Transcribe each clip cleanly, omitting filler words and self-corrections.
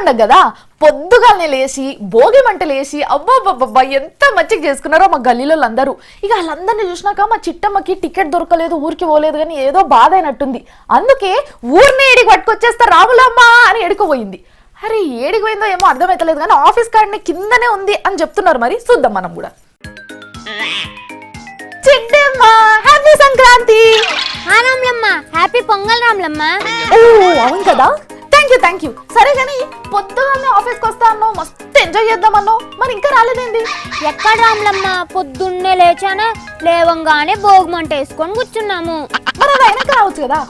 పండుగ కదా, పొద్దుగానే లేచి భోగి మంటలు వేసి అబ్బాబ్బా ఎంత మంచిగా చేసుకున్నారో మా గల్లీలో అందరూ. ఇక వాళ్ళందరినీ చూసినాక మా చిట్టమ్మకి టికెట్ దొరకలేదు, ఊరికి పోలేదు, కానీ ఏదో బాధ అయినట్టుంది. అందుకే ఊరిని ఏడికి పట్టుకొచ్చేస్తా రాములమ్మ అని ఎడుకోపోయింది. అరే ఏడికి పోయిందో ఏమో అర్థమవుతలేదు, కానీ ఆఫీస్ కార్డుని కిందనే ఉంది అని చెప్తున్నారు. మరి చూద్దాం మనం కూడా. చిట్టమ్మ హ్యాపీ సంక్రాంతి. రాములమ్మ హ్యాపీ పొంగల్ రాములమ్మ. ఓ అవును కదా, థ్యాంక్ యూ. సరే కానీ పొద్దుగానే ఆఫీస్కి వస్తా అన్నావు, మస్తు ఎంజాయ్ చేద్దామన్నావు, మరి ఇంకా రాలేదేంటి? ఎక్కడ రాములమ్మ, పొద్దున్నే లేచానా, లేవంగానే భోగిమంట వేసుకొని కూర్చున్నాము. మరి అది అయినాక రావచ్చు కదా.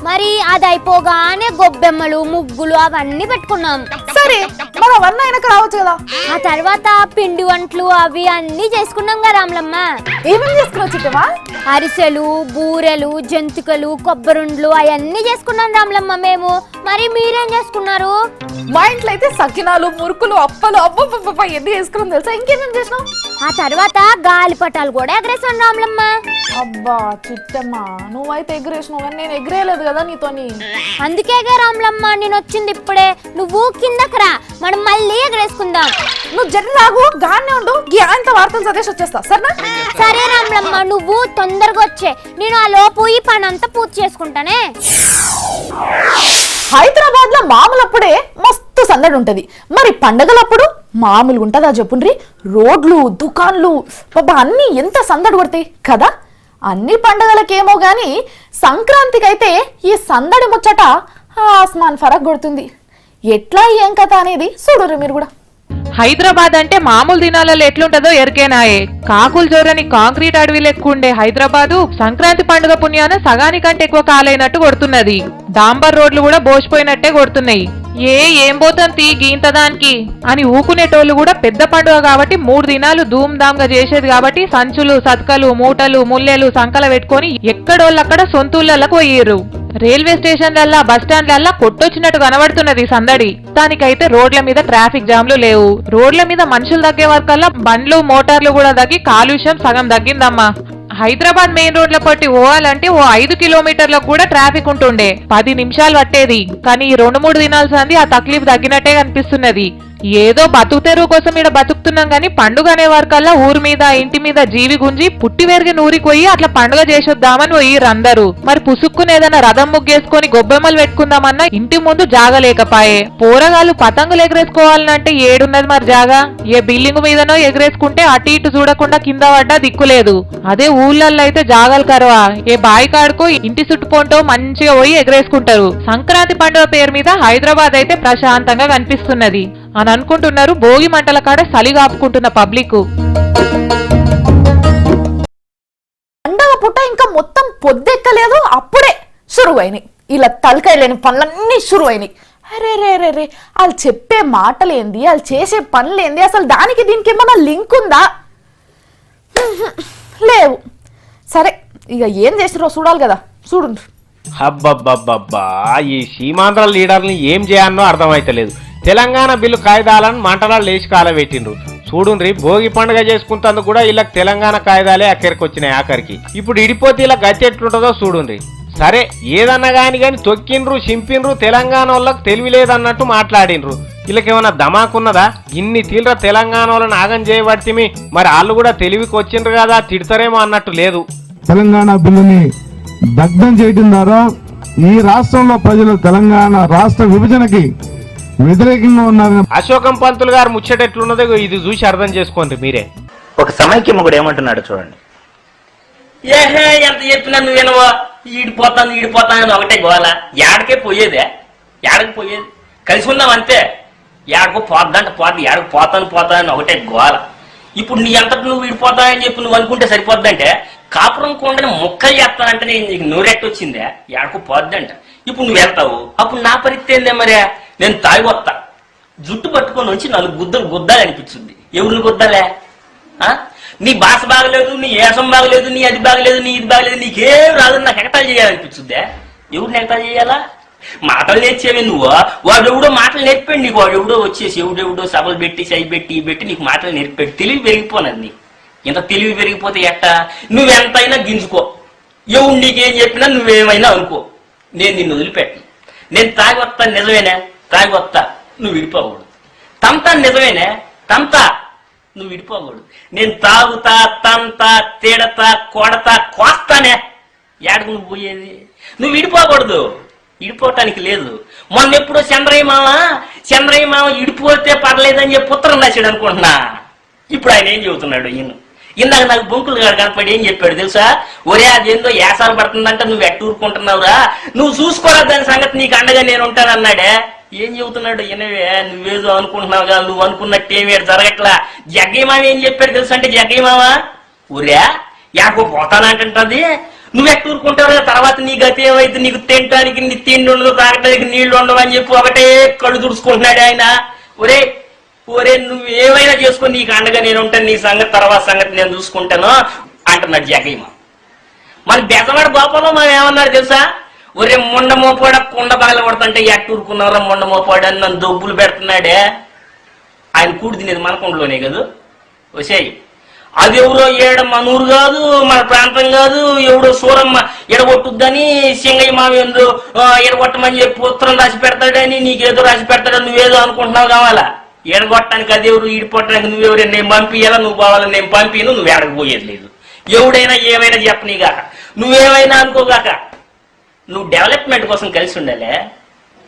మరి అది అయిపోగానే గొబ్బెమ్మలు ముగ్గులు అవన్నీ పెట్టుకున్నాం. సరే మరి అవన్నీ అయినాక రావచ్చు కదా. ఆ తర్వాత పిండి వంటలు అవి అన్ని చేసుకున్నాం కదా రాములమ్మ. ఏమేమి చేసుకున్నావు చిట్టమ్మా? అరిసెలు, బూరెలు, జంతికలు, కొబ్బరుండ్లు అవన్నీ చేసుకున్నాం రాములమ్మ మేము. మరి మీరేం చేసుకున్నారు? మా ఇంట్లో అయితే సకినాలు, మురుకులు, అప్పలు అబ్బబ్బబ్బ ఎన్ని చేసుకున్నాం తెలుసా. ఇంకేమేమి చేసినావు? ఆ తర్వాత గాలిపటాలు కూడా ఎగరేసాను రాములమ్మ. అబ్బా చిట్టమ్మా, నువ్వైతే ఎగరేసినావు కానీ నేను ఎగరేయలేదు కదా నీతోని. అందుకేగా రాములమ్మ నేను వచ్చింది ఇప్పుడే. నువ్వు కిందకి రా, మనం మళ్ళీ ఎగరేసుకుందాం. నువ్వు జర్రి రాగు, గానే ఉండు, అంత వార్తలు చదివేసి వచ్చేస్తా సరేనా? సరే రాములమ్మ, నువ్వు తొందరగా వచ్చే, నేను ఆ లోపు ఈ పని అంతా పూర్తి చేసుకుంటానే. హైదరాబాద్ లో మామూలప్పుడే మస్తు సందడి ఉంటది, మరి పండగలప్పుడు మామూలుగా ఉంటుందా చెప్పుండ్రి? రోడ్లు, దుకాన్లు బాబా అన్ని ఎంత సందడి కొడతాయి కదా. అన్ని పండగలకేమో గాని సంక్రాంతికి అయితే ఈ సందడి ముచ్చట ఆస్మాన్ ఫరక్ కొడుతుంది. ఎట్లా ఏం కథ అనేది చూడరు మీరు కూడా. హైదరాబాద్ అంటే మామూలు దినాలలో ఎట్లుంటదో ఎరికేనాయే. కాకులు జోరని కాంక్రీట్ అడవిలు ఎక్కుండే హైదరాబాదు సంక్రాంతి పండుగ పుణ్యాన సగానికంటే ఎక్కువ కాలైనట్టు కొడుతున్నది. డాంబర్ రోడ్లు కూడా బోసిపోయినట్టే కొడుతున్నాయి. ఏం పోతాం తీ గీంతదానికి అని ఊకునేటోళ్ళు కూడా పెద్ద పండుగ కాబట్టి 3 దినాలు ధూమ్ ధామ్ గా చేసేది కాబట్టి సంచులు, సత్కలు, మూటలు, ముల్లెలు సంకల పెట్టుకుని ఎక్కడోళ్ళక్కడ సొంతూళ్ళకు పోయిర్రు. రైల్వే స్టేషన్లల్లా, బస్టాండ్లల్లా కొట్టొచ్చినట్టు కనబడుతున్నది సందడి. దానికైతే రోడ్ల మీద ట్రాఫిక్ జామ్లు లేవు. రోడ్ల మీద మనుషులు తగ్గే వరకల్లా బండ్లు, మోటార్లు కూడా తగ్గి కాలుష్యం సగం తగ్గిందమ్మా. హైదరాబాద్ మెయిన్ రోడ్ల పట్టి పోవాలంటే ఓ 5 కిలోమీటర్లకు కూడా ట్రాఫిక్ ఉంటుండే, 10 నిమిషాలు పట్టేది. కానీ 2-3 దినాల సంది ఆ తక్లీఫ్ తగ్గినట్టే కనిపిస్తున్నది. ఏదో బతుకు తెరువు కోసం ఇక్కడ బతుకుతున్నాం గాని పండుగ అనే వరకల్లా ఊరి మీద, ఇంటి మీద జీవి గుంజి పుట్టి పెరిగి నూరికి పోయి అట్లా పండుగ చేసొద్దామని పోయిర్రు అందరూ. మరి పుసుక్కుని ఏదైనా రథం ముగ్గేసుకొని గొబ్బెమ్మలు పెట్టుకుందామన్నా ఇంటి ముందు జాగా లేకపాయే. పోరగాళ్ళు పతంగులు ఎగరేసుకోవాలంటే ఏడున్నది మరి జాగా? ఏ బిల్డింగ్ మీదనో ఎగరేసుకుంటే అటు ఇటు చూడకుండా కింద పడ్డా దిక్కులేదు. అదే ఊళ్ళల్లో అయితే జాగాలు కరవా, ఏ బాయి కాడుకో ఇంటి చుట్టుపోంటో మంచిగా పోయి ఎగరేసుకుంటారు. సంక్రాంతి పండుగ పేరు మీద హైదరాబాద్ అయితే ప్రశాంతంగా కనిపిస్తున్నది అని అనుకుంటున్నారు భోగి మంటల కాడ సలిగాపుకుంటున్న పబ్లిక్. పండగ పుట్ట ఇంకా మొత్తం పొద్దెక్కలేదు, అప్పుడే షురువు అయినాయి ఇలా తలకాయ లేని పనులన్నీ షురువు అయినాయి. అరే రే రే రే, వాళ్ళు చెప్పే మాటలేంది, వాళ్ళు చేసే పనులేంది, అసలు దానికి దీనికి ఏమన్నా లింక్ ఉందా? లేవు. సరే ఇక ఏం చేసిరో చూడాలి కదా, చూడు. అబ్బబ్బబ్బబ్బా, ఈ సీమాంధ్ర లీడర్ని ఏం చేయాలనో అర్థమైతలేదు. తెలంగాణ బిల్లు కాయిదాలను మంటలాలు లేచి కాలబెట్టిండ్రు. చూడుండ్రి, భోగి పండుగ చేసుకుంటందుకు కూడా వీళ్ళకి తెలంగాణ కాయిదాలే అక్కడికి వచ్చినాయి. ఆఖరికి ఇప్పుడు ఇడిపోతే ఇలా గతి ఎట్లుంటుందో చూడుండ్రి. సరే ఏదన్నా కానీ తొక్కిండ్రు, చింపిండ్రు, తెలంగాణ వాళ్ళకి తెలివి లేదన్నట్టు మాట్లాడిండ్రు. వీళ్ళకేమన్నా ధమాకున్నదా? ఇన్ని తీవ్ర తెలంగాణ వాళ్ళని ఆగం చేయబడితే మరి వాళ్ళు కూడా తెలివికి వచ్చిండ్రు కదా, తిడతారేమో అన్నట్టు లేదు. తెలంగాణ బిల్లుని దగ్ధం చేయడం ద్వారా ఈ రాష్ట్రంలో ప్రజలు తెలంగాణ రాష్ట్ర విభజనకి వ్యతిరేకంగా ఉన్నారు. అశోకం పంతులు గారు ముచ్చట ఎట్లున్నదో ఇది చూసి అర్థం చేసుకోండి మీరే. ఒక సమైక్యమ్మ కూడా ఏమంటున్నాడు చూడండి. ఏహే ఎంత చెప్పినా నువ్వేనవా, ఈడిపోతాను ఒకటే గోల. ఏడకే పోయేదే, ఏడకి పోయేది కలిసి ఉన్నాం అంతే. ఏడకు పోద్దంటే పోద్ది, ఏడకు పోతాను ఒకటే గోల. ఇప్పుడు నీ అంతటి నువ్వు విడిపోతానని చెప్పి నువ్వు అనుకుంటే సరిపోద్దంటే, కాపురం కొండని ముక్కలు చేస్తానంటే నీకు నూరెట్టు వచ్చిందే, ఏడకు పోద్దంట. ఇప్పుడు నువ్వు వెళ్తావు, అప్పుడు నా పరిస్థితి ఏందే మరే? నేను తాగి వస్తా, జుట్టు పట్టుకొని వచ్చి 4 గుద్దలు గుద్దాలి అనిపించింది. ఎవరిని గుద్దాలే? నీ భాష బాగలేదు, నీ ఏసం బాగలేదు, నీ అది బాగలేదు, నీ ఇది బాగలేదు, నీకేం రాదు, నాకు ఎగతాలు చేయాలనిపించుద్దే. ఎవరిని ఎగతాలు చేయాలా? మాటలు నేర్చేవి నువ్వు. వాడెవడో మాటలు నేర్పాడు నీకు, వాడెవడో వచ్చేసి ఎవడెవడో సభలు పెట్టి సై పెట్టి నీకు మాటలు నేర్పాడు. తెలివి పెరిగిపోనది నీకు. ఇంత తెలివి పెరిగిపోతే ఎట్టా? నువ్వెంతైనా గింజుకో, ఎవడు నీకేం చెప్పినా నువ్వేమైనా అనుకో, నేను నిన్ను వదిలిపెట్టను. నేను తాగి వస్తాను, నిజమేనా? తాగి వస్తా, నువ్వు విడిపోకూడదు. తంతా నిజమేనే, తంతా నువ్వు విడిపోకూడదు. నేను తాగుతా, తంతా, తిడతా, కొడతా, కోస్తానే. ఏడకు నువ్వు పోయేది? నువ్వు విడిపోకూడదు, ఇడిపోవటానికి లేదు. మొన్న ఎప్పుడో చంద్రయ్య మామ ఇడిపోతే పర్లేదని చెప్పి ఉత్తరం రాశాడు అనుకుంటున్నా. ఇప్పుడు ఆయన ఏం చెబుతున్నాడు? ఇందాక నాకు బొంకులు గాడు కనపడి ఏం చెప్పాడు తెలుసా? ఒరే అదేందో యాసాలు పడుతుందంట, నువ్వు ఎట్టూరుకుంటున్నావురా, నువ్వు చూసుకోరా దాని సంగతి, నీకు అండగా నేను ఉంటానన్నాడే. ఏం చెబుతున్నాడు? ఇనవే, నువ్వేదో అనుకుంటున్నావుగా, నువ్వు అనుకున్నట్టేమీ జరగట్లా. జగ్గయ్య మామ ఏం చెప్పాడు తెలుసా? అంటే జగ్గయ్య మామ, ఒరే యాకో పోతానంటది, నువ్వు ఎట్టూరుకుంటావు, తర్వాత నీ గతి ఏమైతే, నీకు తినటానికి నీ తిండి ఉండదు, తాగటానికి నీళ్లు ఉండవు అని చెప్పి ఒకటే కళ్ళు తుడుచుకుంటున్నాడు ఆయన. ఒరే నువ్వు ఏమైనా చేసుకుని నీకు అండగా నేను ఉంటాను, నీ సంగతి తర్వాత సంగతి నేను చూసుకుంటాను అంటున్నాడు జగయ్య. మన బెజవాడ గోపాలం మనం ఏమన్నారు తెలుసా? ఒరే ముండ మోపాడ కుండ బాగా పడుతుంటే ఎట్టూరుకున్నారా ముండ మోపాడు అని నన్ను దొబ్బులు పెడుతున్నాడే. ఆయన కూడి తినేది మన కుండలోనే కదా. వచ్చాయి అది ఎవరో ఏడ మన ఊరు కాదు, మన ప్రాంతం కాదు, ఎవడో సూరమ్మ ఎడగొట్టుద్దని సింగయ్య మామ ఏందో ఎడగొట్టమని చెప్పి ఉత్తరం రాసి పెడతాడని, నీకేదో రాసి పెడతాడని నువ్వేదో అనుకుంటున్నావు కావాలా? ఎడగొట్టడానికి అదెవరు, ఈడిపోవటానికి నువ్వెవరు, నేను పంపియాలా, నువ్వు పోవాలా, నేను పంపిను, నువ్వు ఎడకపోయేది లేదు. ఎవడైనా ఏమైనా చెప్పనీగాక, నువ్వేమైనా అనుకోగాక, నువ్వు డెవలప్మెంట్ కోసం కలిసి ఉండాలి.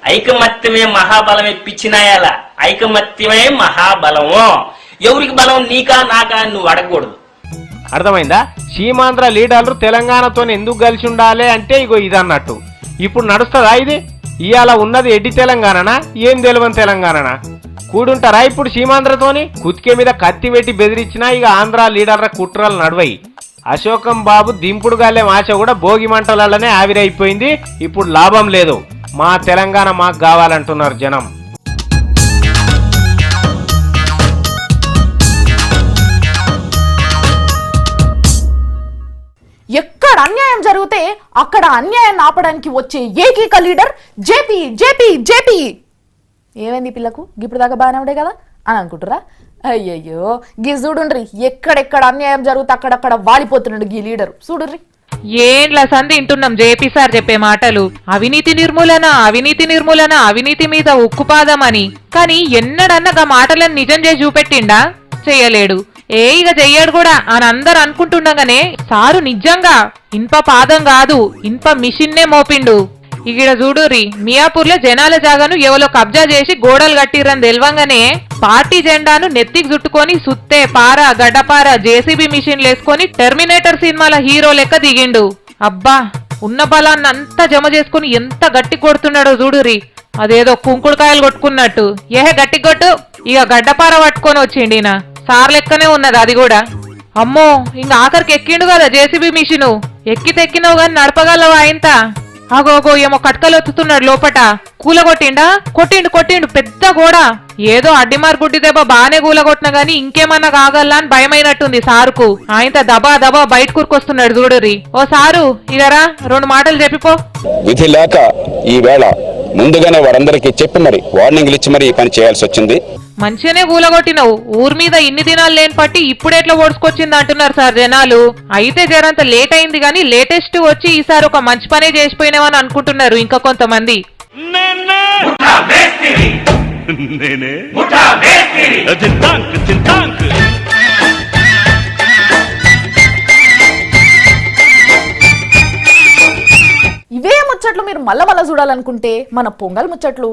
ఐకమత్యమే మహాబలం, పిచ్చినాయాల ఐకమత్యమే మహాబలము. ఎవరికి బలం, నీకా నాకా నువ్వు అడగకూడదు. అర్థమైందా? సీమాంధ్ర లీడర్లు తెలంగాణతో ఎందుకు కలిసి ఉండాలి అంటే ఇగో ఇదన్నట్టు. ఇప్పుడు నడుస్తుందా ఇది? ఇవాళ ఉన్నది ఎడ్డి తెలంగాణనా, ఏం తెలియని తెలంగాణనా? కూడుంటారా ఇప్పుడు సీమాంధ్రతోని? కుతికే మీద కత్తి పెట్టి బెదిరించినా ఇక ఆంధ్ర లీడర్ల కుట్రలు నడవయి. అశోకం బాబు దింపుడు గాలెం ఆశ కూడా భోగి మంటలనే ఆవిరైపోయింది. ఇప్పుడు లాభం లేదు. మా తెలంగాణ మాకు కావాలంటున్నారు జనం. ఎక్కడ అన్యాయం జరిగితే అక్కడ అన్యాయం ఆపడానికి వచ్చే ఏకైక లీడర్ జేపీ జేపీ జేపీ. ఏమైంది పిల్లకు? ఇప్పుడు దాకా బాగానే ఉండే కదా అని అనుకుంటారా? అయ్యయ్యో గీ చూడుండ్రి, ఎక్కడెక్కడ అన్యాయం జరుగుతే అక్కడక్కడ వాలిపోతున్నాడు గీ లీడర్. చూడుర్రి, ఏంలా సంధి వింటున్నాం జేపీ సార్ చెప్పే మాటలు. అవినీతి నిర్మూలన, అవినీతి నిర్మూలన, అవినీతి మీద ఉక్కుపాదం అని. కానీ ఎన్నడన్నగా మాటలను నిజం చేసి చూపెట్టిండా? చెయ్యలేడు. ఇక చెయ్యాడు కూడా అని అందరు అనుకుంటుండగానే సారు నిజంగా ఇన్ప పాదం కాదు, ఇన్ప మిషన్నే మోపిండు. ఇక్కడ చూడుర్రి, మియాపూర్ లో జనాల జాగాను ఎవరో కబ్జా చేసి గోడలు కట్టిరని తెలవంగానే పార్టీ జెండాను నెత్తికి చుట్టుకొని సుత్తే పార గడ్డపార జేసీబీ మిషన్లు వేసుకొని టెర్మినేటర్ సినిమాల హీరో లెక్క దిగిండు. అబ్బా, ఉన్న బలాన్ని అంతా జమ చేసుకుని ఎంత గట్టి కొడుతున్నాడో చూడుర్రి. అదేదో కుంకుడుకాయలు కొట్టుకున్నట్టు. గట్టి కొట్టు. ఇక గడ్డపార పట్టుకొని వచ్చిండినా సార్ లెక్కనే ఉన్నది అది కూడా. అమ్మో, ఇంక ఆఖరికి ఎక్కిండు కదా జేసీబీ మిషను. ఎక్కితెక్కినావు గాని నడపగలవా ఇంత? అగోగో ఏమో కట్కలొత్తుతున్నాడు లోపట. కూలగొట్టిండా? కొట్టిండు పెద్ద గోడ. ఏదో అడ్డిమార్ గుడ్డి దెబ్బ బానే కూలగొట్టినా గాని ఇంకేమన్నా కాగల్లా అని భయమైనట్టుంది సారుకు. ఆయన దబా దబా బయట కూరుకొస్తున్నాడు చూడుర్రి. ఓ సారు, ఇదరా 2 మాటలు చెప్పిపో. విధి లేక ఈ వేళ ముందుగానే వారందరికీ చెప్పి మరి వార్నింగ్లు ఇచ్చి మరి ఈ పని చేయాల్సి వచ్చింది. మంచిగానే కూలగొట్టినవు. ఊరి మీద ఇన్ని దినాలు లేని పట్టి ఇప్పుడెట్లా ఓడ్చుకొచ్చింది అంటున్నారు సార్ జనాలు. అయితే జరంత లేట్ అయింది గానీ లేటెస్ట్ వచ్చి ఈసారి ఒక మంచి పనే చేసిపోయినావని అనుకుంటున్నారు ఇంకా కొంతమంది. ఇవే ముచ్చట్లు మీరు మళ్ళా చూడాలనుకుంటే మన పొంగల్ ముచ్చట్లు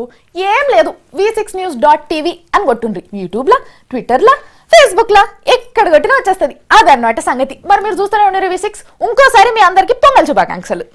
ఏం లేదు, v6news.tv అని కొట్టుండ్రి. యూట్యూబ్లో, ట్విట్టర్లో, ఫేస్బుక్లో ఎక్కడ కొట్టినా వచ్చేస్తుంది. అదన్నమాట సంగతి. మరి మీరు చూస్తూనే ఉన్నారు V6. ఇంకోసారి మీ అందరికీ పొంగల్ శుభాకాంక్షలు.